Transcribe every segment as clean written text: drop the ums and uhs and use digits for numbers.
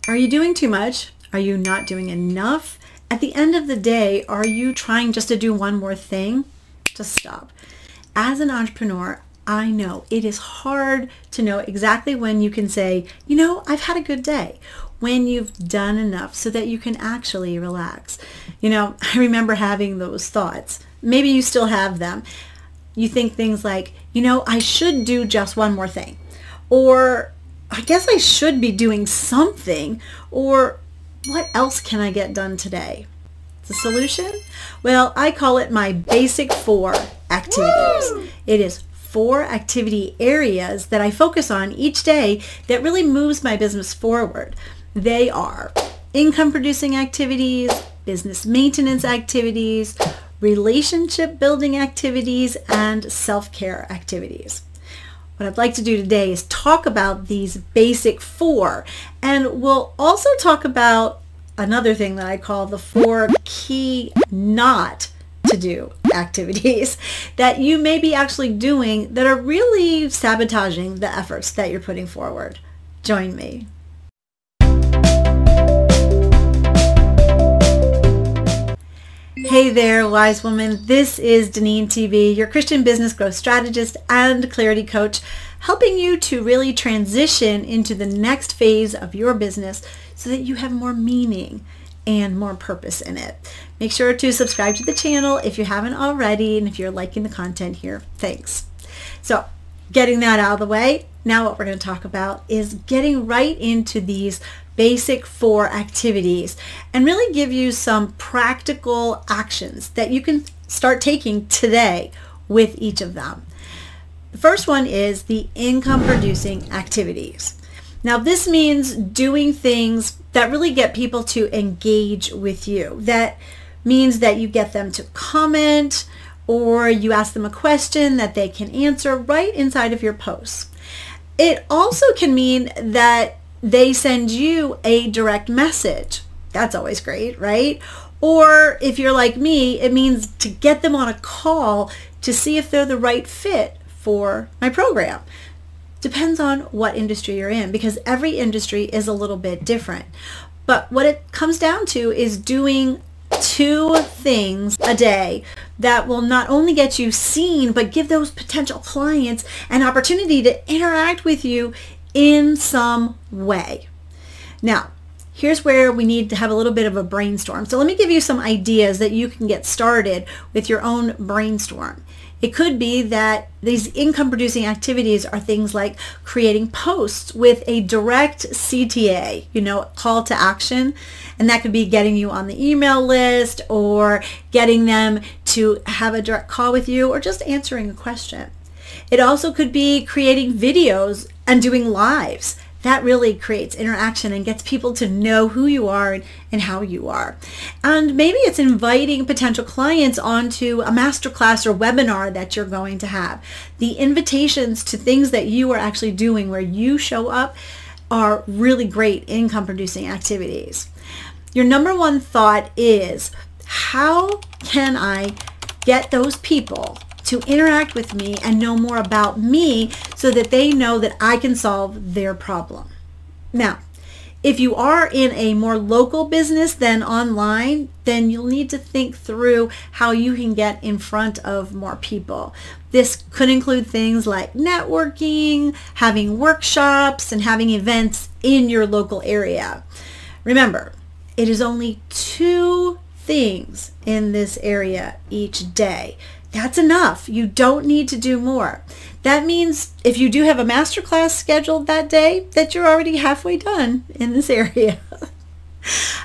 Are you doing too much? Are you not doing enough? At the end of the day, are you trying just to do one more thing? Just stop. As an entrepreneur, I know it is hard to know exactly when you can say, you know, I've had a good day, when you've done enough so that you can actually relax. You know, I remember having those thoughts. Maybe you still have them. You think things like, you know, I should do just one more thing. Or I guess I should be doing something. Or what else can I get done today? The solution? Well, I call it my basic 4 activities. Woo! It is 4 activity areas that I focus on each day that really moves my business forward. They are income producing activities, business maintenance activities, relationship building activities, and self-care activities. What I'd like to do today is talk about these basic 4, and we'll also talk about another thing that I call the 4 key not to do activities that you may be actually doing that are really sabotaging the efforts that you're putting forward. Join me. Hey there, wise woman. This is DeneenTB, your Christian business growth strategist and clarity coach, helping you to really transition into the next phase of your business so that you have more meaning and more purpose in it. Make sure to subscribe to the channel if you haven't already, and if you're liking the content here, thanks. So, getting that out of the way, now what we're going to talk about is getting right into these basic 4 activities and really give you some practical actions that you can start taking today with each of them. The first one is the income producing activities. Now this means doing things that really get people to engage with you. That means that you get them to comment or you ask them a question that they can answer right inside of your posts. It also can mean that they send you a direct message. That's always great, right? Or if you're like me, it means to get them on a call to see if they're the right fit for my program. Depends on what industry you're in, because every industry is a little bit different. But what it comes down to is doing 2 things a day that will not only get you seen, but give those potential clients an opportunity to interact with you in some way. Now, here's where we need to have a little bit of a brainstorm. So let me give you some ideas that you can get started with your own brainstorm. It could be that these income producing activities are things like creating posts with a direct CTA, call to action. And that could be getting you on the email list or getting them to have a direct call with you or just answering a question. It also could be creating videos and doing lives. That really creates interaction and gets people to know who you are and how you are. And maybe it's inviting potential clients onto a masterclass or webinar that you're going to have. The invitations to things that you are actually doing where you show up are really great income producing activities. Your number 1 thought is, how can I get those people to interact with me and know more about me so that they know that I can solve their problem? Now, if you are in a more local business than online, then you'll need to think through how you can get in front of more people. This could include things like networking, having workshops, and having events in your local area. Remember, it is only 2 things in this area each day. That's enough. You don't need to do more. That means if you do have a masterclass scheduled that day, that you're already halfway done in this area.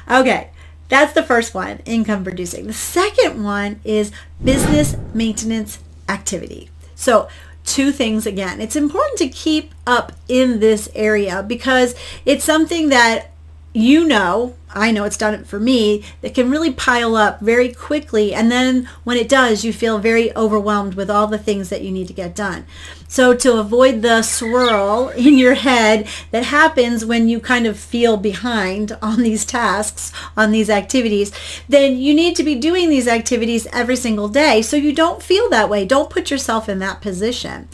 Okay, that's the first one, income producing. The second one is business maintenance activity. So 2 things again. It's important to keep up in this area because it's something that I know it's done it for me, that can really pile up very quickly, and then when it does, you feel very overwhelmed with all the things that you need to get done. So to avoid the swirl in your head that happens when you kind of feel behind on these tasks, on these activities, then you need to be doing these activities every single day so you don't feel that way. Don't put yourself in that position.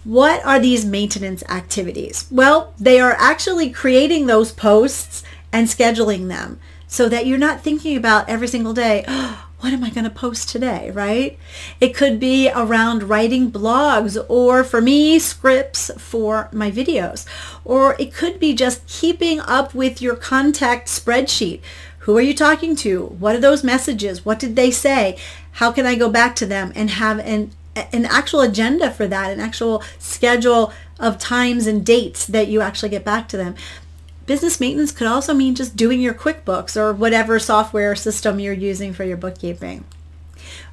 What are these maintenance activities? Well, they are actually creating those posts and scheduling them so that you're not thinking about every single day, oh, what am I going to post today, right? It could be around writing blogs, or for me, scripts for my videos. Or it could be just keeping up with your contact spreadsheet. Who are you talking to? What are those messages? What did they say? How can I go back to them and have an actual agenda for that, an actual schedule of times and dates that you actually get back to them. Business maintenance could also mean just doing your QuickBooks or whatever software system you're using for your bookkeeping.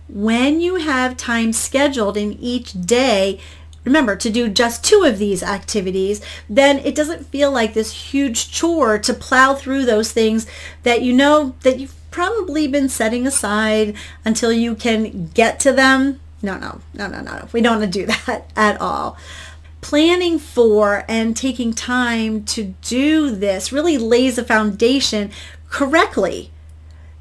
When you have time scheduled in each day, remember to do just 2 of these activities, then it doesn't feel like this huge chore to plow through those things that you know that you've probably been setting aside until you can get to them. No. We don't want to do that at all. Planning for and taking time to do this really lays a foundation correctly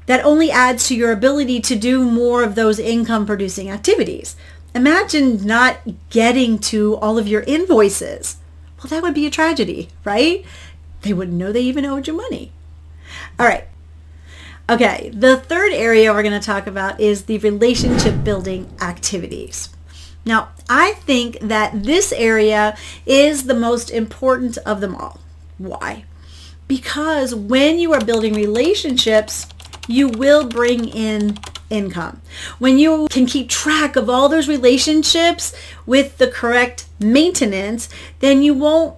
that only adds to your ability to do more of those income producing activities. Imagine not getting to all of your invoices. Well, that would be a tragedy, right? They wouldn't know they even owed you money. All right. Okay, the third area we're going to talk about is the relationship building activities. Now, I think that this area is the most important of them all. Why? Because when you are building relationships, you will bring in income. When you can keep track of all those relationships with the correct maintenance, then you won't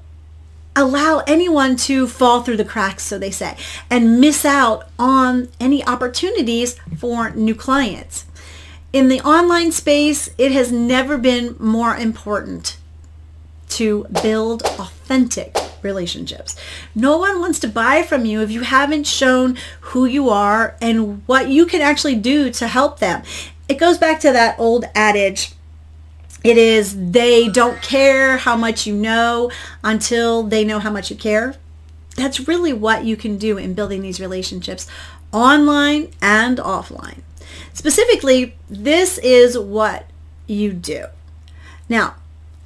allow anyone to fall through the cracks, so they say, and miss out on any opportunities for new clients. In the online space, it has never been more important to build authentic relationships. No one wants to buy from you if you haven't shown who you are and what you can actually do to help them. It goes back to that old adage. It is, they don't care how much you know until they know how much you care. That's really what you can do in building these relationships online and offline. Specifically, this is what you do. Now,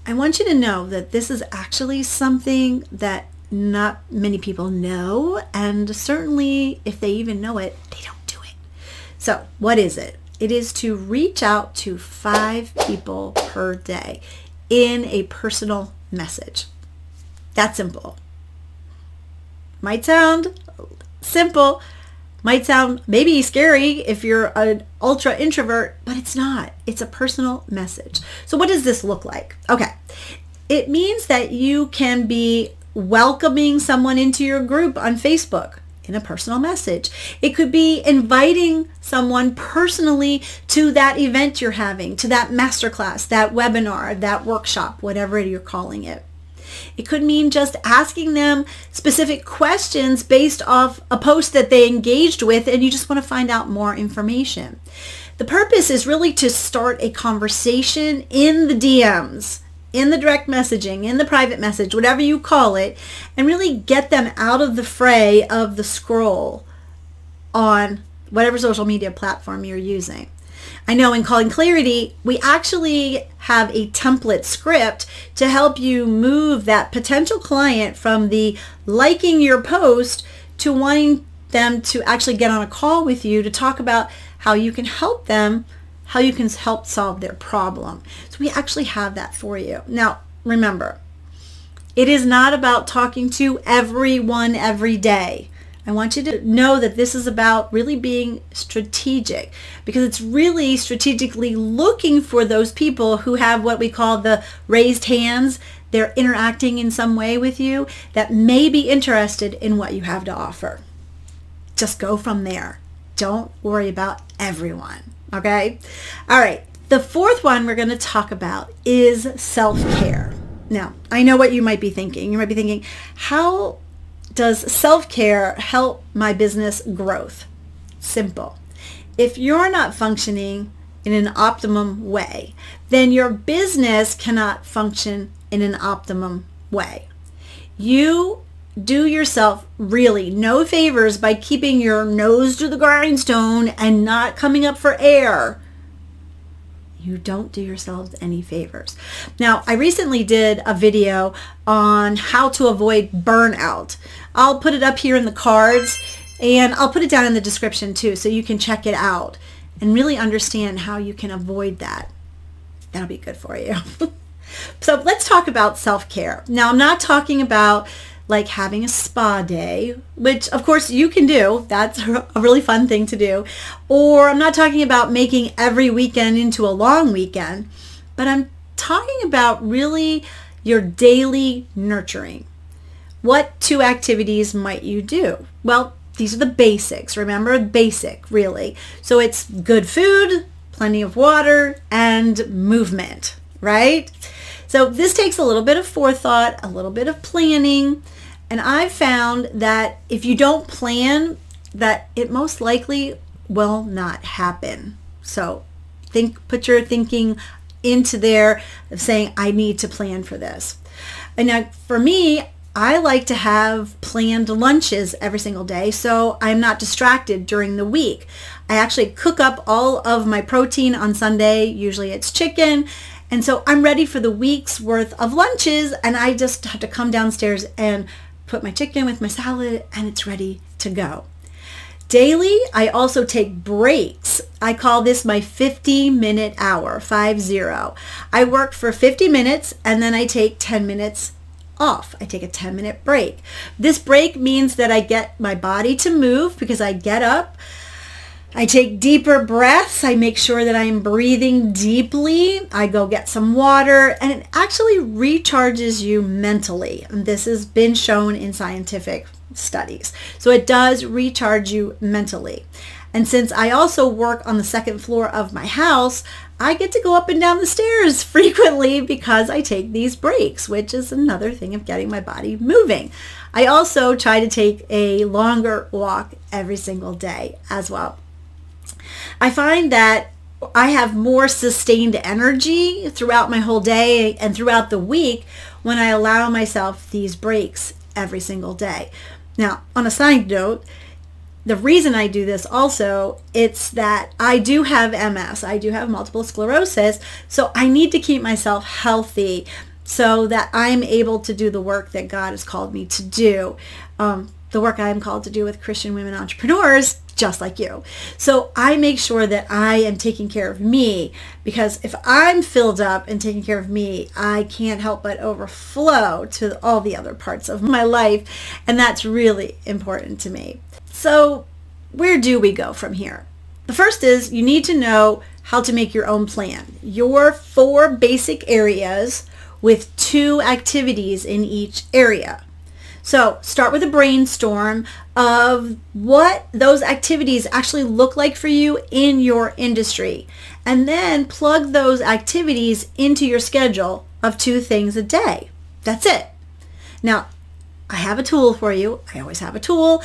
I want you to know that this is actually something that not many people know, and certainly if they even know it, they don't do it. So what is it? It is to reach out to 5 people per day in a personal message. That's simple. Might sound simple, might sound maybe scary if you're an ultra introvert, but it's not. It's a personal message. So what does this look like? Okay. It means that you can be welcoming someone into your group on Facebook in a personal message. It could be inviting someone personally to that event you're having, to that masterclass, that webinar, that workshop, whatever you're calling it. It could mean just asking them specific questions based off a post that they engaged with and you just want to find out more information. The purpose is really to start a conversation in the DMs, in the direct messaging, in the private message, whatever you call it, and really get them out of the fray of the scroll on whatever social media platform you're using. I know in Calling Clarity, we actually have a template script to help you move that potential client from the liking your post to wanting them to actually get on a call with you to talk about how you can help them, how you can help solve their problem. So we actually have that for you. Now, remember, it is not about talking to everyone every day. I want you to know that this is about really being strategic, because it's really strategically looking for those people who have what we call the raised hands. They're interacting in some way with you that may be interested in what you have to offer. Just go from there. Don't worry about everyone, okay? All right, the fourth one we're going to talk about is self-care. Now, I know what you might be thinking. You might be thinking, how does self-care help my business growth? Simple. If you're not functioning in an optimum way, then your business cannot function in an optimum way. You do yourself really no favors by keeping your nose to the grindstone and not coming up for air. you don't do yourselves any favors. Now, I recently did a video on how to avoid burnout. I'll put it up here in the cards, and I'll put it down in the description too, so you can check it out and really understand how you can avoid that. That'll be good for you. So let's talk about self-care. Now, I'm not talking about like having a spa day, which of course you can do. That's a really fun thing to do. Or I'm not talking about making every weekend into a long weekend, but I'm talking about really your daily nurturing. What 2 activities might you do? Well, these are the basics. Remember, basic, really. So it's good food, plenty of water, and movement, right? So this takes a little bit of forethought, a little bit of planning, and I've found that if you don't plan, that it most likely will not happen. So put your thinking into there of saying, I need to plan for this. And now for me, I like to have planned lunches every single day so I'm not distracted during the week. I actually cook up all of my protein on Sunday. Usually it's chicken. And so I'm ready for the week's worth of lunches, and I just have to come downstairs and put my chicken with my salad, and it's ready to go. Daily, I also take breaks. I call this my 50-minute hour, 50. I work for 50 minutes, and then I take 10 minutes off. I take a 10-minute break. This break means that I get my body to move because I get up, I take deeper breaths. I make sure that I'm breathing deeply. I go get some water, and it actually recharges you mentally. And this has been shown in scientific studies. So it does recharge you mentally. And since I also work on the 2nd floor of my house, I get to go up and down the stairs frequently because I take these breaks, which is another thing of getting my body moving. I also try to take a longer walk every single day as well. I find that I have more sustained energy throughout my whole day and throughout the week when I allow myself these breaks every single day. Now, on a side note, the reason I do this also, it's that I do have MS. I do have multiple sclerosis, so I need to keep myself healthy so that I'm able to do the work that God has called me to do. The work I am called to do with Christian women entrepreneurs, just like you. So I make sure that I am taking care of me, because if I'm filled up and taking care of me, I can't help but overflow to all the other parts of my life. And that's really important to me. So where do we go from here? The first is you need to know how to make your own plan. Your 4 basic areas with 2 activities in each area. So start with a brainstorm of what those activities actually look like for you in your industry. And then plug those activities into your schedule of 2 things a day. That's it. Now, I have a tool for you. I always have a tool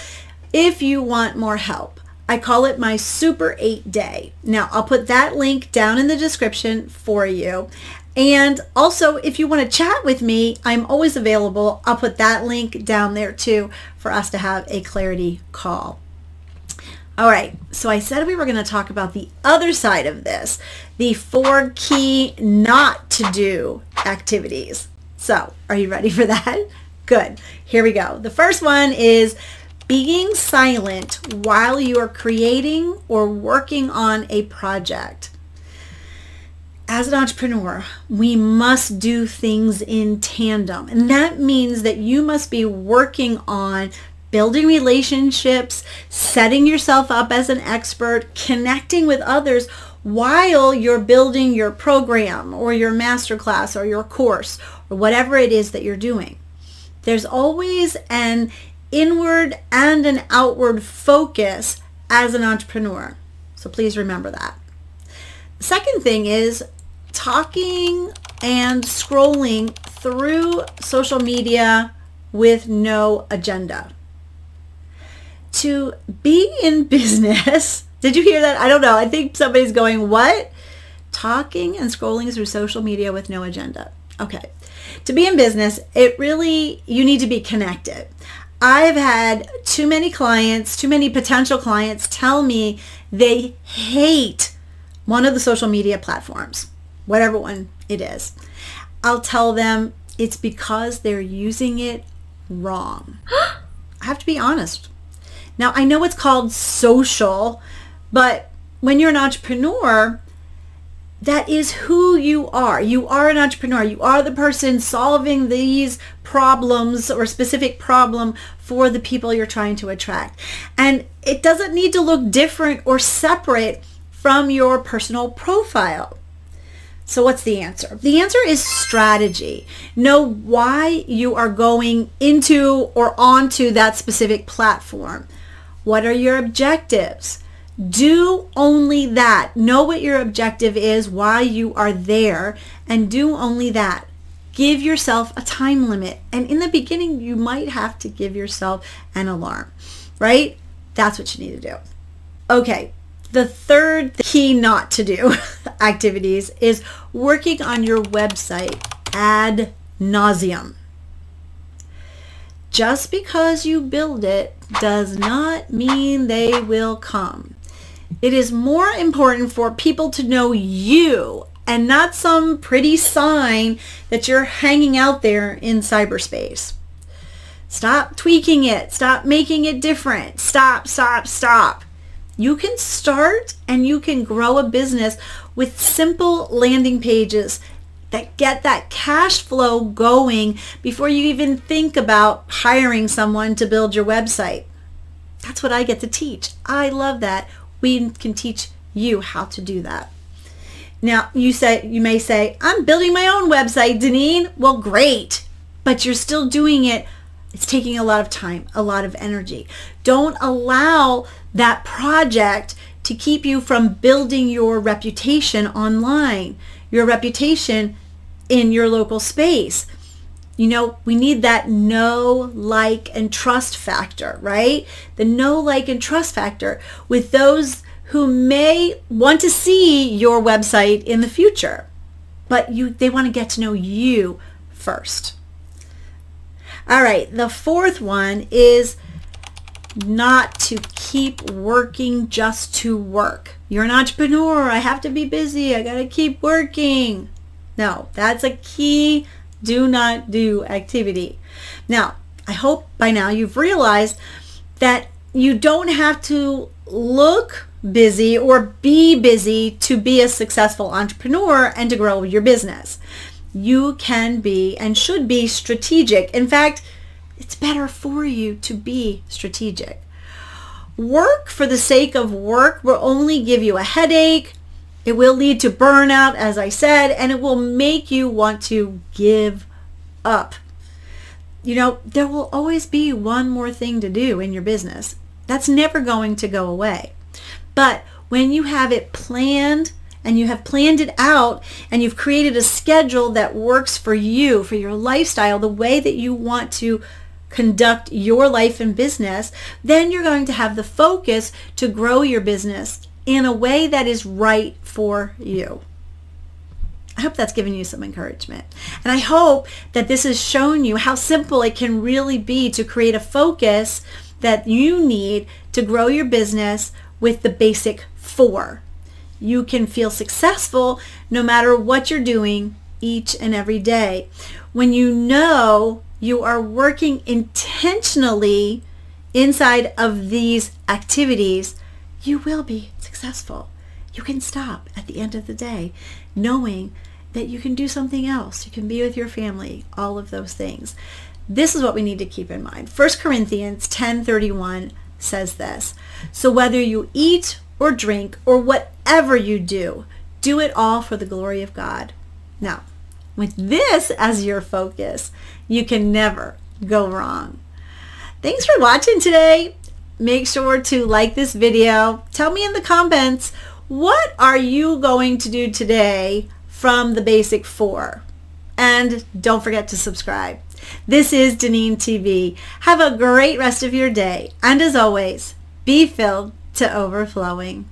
if you want more help. I call it my Super 8 Day. Now, I'll put that link down in the description for you. And also, if you want to chat with me, I'm always available. I'll put that link down there too for us to have a clarity call. All right, so I said we were going to talk about the other side of this, the 4 key not to do activities. So, are you ready for that? Good. Here we go. The first one is being silent while you are creating or working on a project. As an entrepreneur, we must do things in tandem. And that means that you must be working on building relationships, setting yourself up as an expert, connecting with others while you're building your program or your masterclass or your course or whatever it is that you're doing. There's always an inward and an outward focus as an entrepreneur. So please remember that. The second thing is talking and scrolling through social media with no agenda. To be in business, did you hear that? I don't know. I think somebody's going, what? Talking and scrolling through social media with no agenda. Okay. To be in business, you need to be connected. I've had too many clients, too many potential clients tell me they hate one of the social media platforms. whatever one it is, I'll tell them it's because they're using it wrong. I have to be honest. Now, I know it's called social, but when you're an entrepreneur, that is who you are. You are an entrepreneur. You are the person solving these problems or specific problem for the people you're trying to attract. And it doesn't need to look different or separate from your personal profile. So what's the answer? The answer is strategy. Know why you are going into or onto that specific platform. What are your objectives? Do only that. Know what your objective is, why you are there, and do only that. Give yourself a time limit. And in the beginning, you might have to give yourself an alarm, right? That's what you need to do. Okay. The third key not to do activities is working on your website ad nauseum. Just because you build it does not mean they will come. It is more important for people to know you and not some pretty sign that you're hanging out there in cyberspace. Stop tweaking it. Stop making it different. Stop. You can start and you can grow a business with simple landing pages that get that cash flow going before you even think about hiring someone to build your website. That's what I get to teach. I love that. We can teach you how to do that. Now, you may say, I'm building my own website, Deneen. Well, great, but you're still doing it. It's taking a lot of time, a lot of energy. Don't allow that project to keep you from building your reputation online, your reputation in your local space. You know, we need that know, like, and trust factor, right? The know, like, and trust factor with those who may want to see your website in the future, but they want to get to know you first. All right, the fourth one is not to keep working just to work. You're an entrepreneur. I have to be busy. I got to keep working. No, that's a key do not do activity. Now, I hope by now you've realized that you don't have to look busy or be busy to be a successful entrepreneur and to grow your business. You can be and should be strategic. In fact, it's better for you to be strategic. Work for the sake of work will only give you a headache. It will lead to burnout, as I said, and it will make you want to give up. You know, there will always be one more thing to do in your business. That's never going to go away. But when you have it planned, and you have planned it out, and you've created a schedule that works for you, for your lifestyle, the way that you want to conduct your life and business, then you're going to have the focus to grow your business in a way that is right for you. I hope that's given you some encouragement. And I hope that this has shown you how simple it can really be to create a focus that you need to grow your business with the basic 4. You can feel successful no matter what you're doing each and every day. When you know you are working intentionally inside of these activities, you will be successful. You can stop at the end of the day knowing that you can do something else. You can be with your family, all of those things. This is what we need to keep in mind. 1 Corinthians 10:31 says this, so whether you eat or drink or whatever you do, do it all for the glory of God. Now, with this as your focus, you can never go wrong. Thanks for watching today. Make sure to like this video. Tell me in the comments, what are you going to do today from the basic 4? And don't forget to subscribe. This is DeneenTB. Have a great rest of your day. And as always, be filled to overflowing.